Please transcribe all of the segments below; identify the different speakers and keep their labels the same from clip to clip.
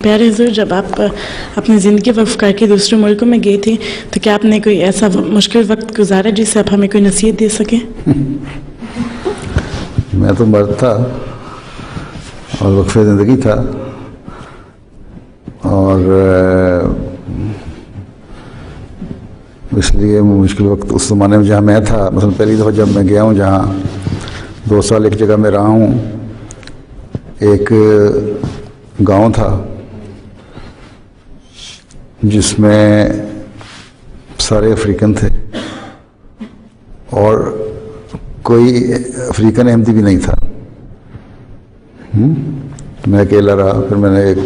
Speaker 1: प्यारे हुज़ूर, जब आप अपनी ज़िंदगी वक्फ करके दूसरे मुल्कों में गए थे तो क्या आपने कोई ऐसा मुश्किल वक्त गुजारा जिससे आप हमें कोई नसीहत दे सकें?
Speaker 2: मैं तो मर्द था और वक्फ़े ज़िंदगी था, और इसलिए मुश्किल वक्त उस ज़माने में जहाँ मैं था, मतलब पहली दफ़ा जब मैं गया हूँ जहाँ 2 साल एक जगह में रहा हूँ, एक गांव था जिसमें सारे अफ्रीकन थे और कोई अफ्रीकन अहमदी भी नहीं था। मैं अकेला रहा। फिर मैंने एक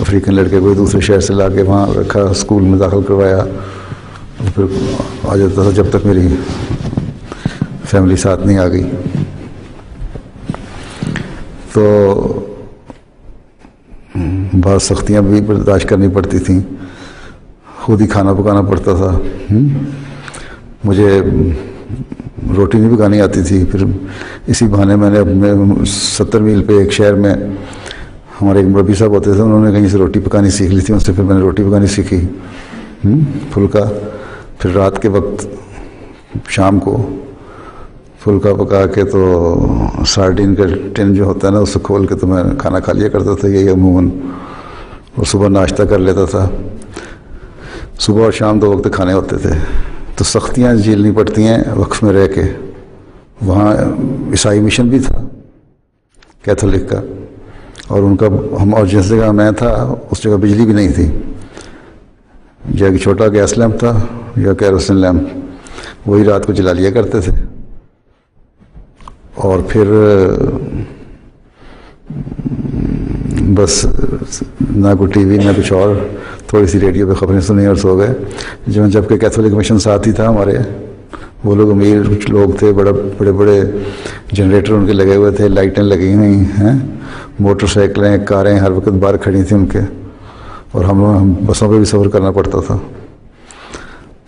Speaker 2: अफ्रीकन लड़के को दूसरे शहर से ला के वहाँ रखा, स्कूल में दाखिल करवाया, और फिर आ जाता था जब तक मेरी फैमिली साथ नहीं आ गई। तो बहुत सख्तियाँ भी बर्दाश्त करनी पड़ती थीं, खुद ही खाना पकाना पड़ता था। मुझे रोटी नहीं पकानी आती थी। फिर इसी बहाने मैंने अपने 70 मील पे एक शहर में हमारे एक मुरब्बी साहब होते थे, उन्होंने कहीं से रोटी पकानी सीख ली थी, उनसे फिर मैंने रोटी पकानी सीखी, फुल्का। फिर रात के वक्त शाम को फुल्का पका के तो सार्डिन का टिन जो होता है ना, उससे खोल के तो मैं खाना खा लिया करता था, यही अमूमन। और सुबह नाश्ता कर लेता था। सुबह और शाम 2 वक्त खाने होते थे। तो सख्तियाँ झेलनी पड़ती हैं वक्फ में रह के। वहाँ ईसाई मिशन भी था, कैथोलिक का, और उनका हम, और जिस जगह मैं था उस जगह बिजली भी नहीं थी। जब छोटा गैस लैंप था या कैरोसिन लैंप, वही रात को जला लिया करते थे। और फिर बस ना कोई टीवी ना कुछ और, थोड़ी सी रेडियो पे खबरें सुनी और सो गए। जबकि कैथोलिक मिशन साथ ही था हमारे। वो लोग अमीर कुछ लोग थे, बड़े बड़े जनरेटर उनके लगे हुए थे, लाइटें लगी हुई हैं, मोटरसाइकिलें कारें हर वक्त बाहर खड़ी थी उनके। और हम बसों पे भी सफ़र करना पड़ता था।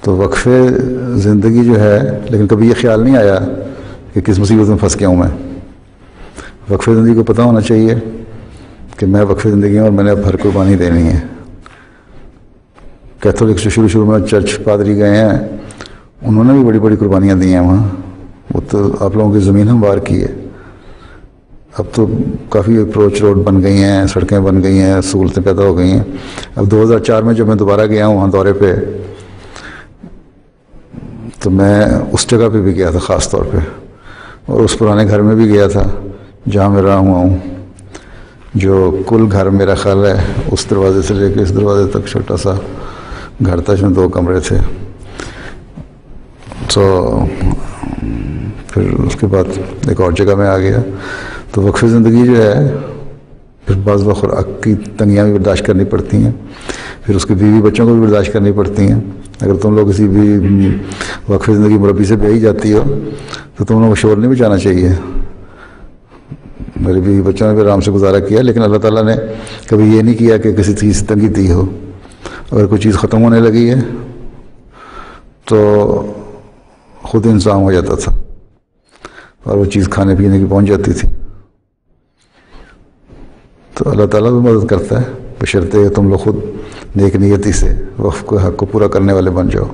Speaker 2: तो वक्फ़े ज़िंदगी जो है, लेकिन कभी ये ख्याल नहीं आया कि किस मुसीबत में फंस गया हूँ मैं। वक्फ़े ज़िंदगी को पता होना चाहिए कि मैं वक्फ़े ज़िंदगी हूँ और मैंने अब हर कुर्बानी देनी है। कैथोलिक से शुरू में चर्च पादरी गए हैं, उन्होंने भी बड़ी बड़ी कुर्बानियाँ दी हैं वहाँ। वो तो आप लोगों की ज़मीन हमवार की है। अब तो काफ़ी अप्रोच रोड बन गई हैं, सड़कें बन गई हैं, सहूलतें पैदा हो गई हैं। अब 2004 में जब मैं दोबारा गया हूँ वहाँ दौरे पे, तो मैं उस जगह पे भी गया था ख़ास तौर पे, और उस पुराने घर में भी गया था जहाँ मैं रहा हुआ हूँ। जो कुल घर मेरा ख्याल है उस दरवाजे से लेकर इस दरवाजे तक छोटा सा घर था जिसमें 2 कमरे थे। तो फिर उसके बाद एक और जगह में आ गया। तो वक्फ़े ज़िंदगी जो है, फिर बाज़ खुराक की तंगियाँ भी बर्दाश्त करनी पड़ती हैं, फिर उसके बीवी बच्चों को भी बर्दाश्त करनी पड़ती हैं। अगर तुम लोग किसी भी वक्फ़े ज़िंदगी मुरब्बी से ब्याही जाती हो तो तुम लोगों को शोर नहीं बचाना चाहिए। मेरे बीवी बच्चों ने भी आराम से गुजारा किया, लेकिन अल्लाह ताला ने कभी ये नहीं किया कि किसी चीज़ से तंगी दी हो। अगर कोई चीज़ ख़त्म होने लगी है तो खुद इंतज़ाम हो जाता था और वो चीज़ खाने पीने की पहुंच जाती थी। तो अल्लाह ताला भी मदद करता है, बशर्ते तुम लोग खुद नेक नियति से वक्फ के हक़ को पूरा करने वाले बन जाओ।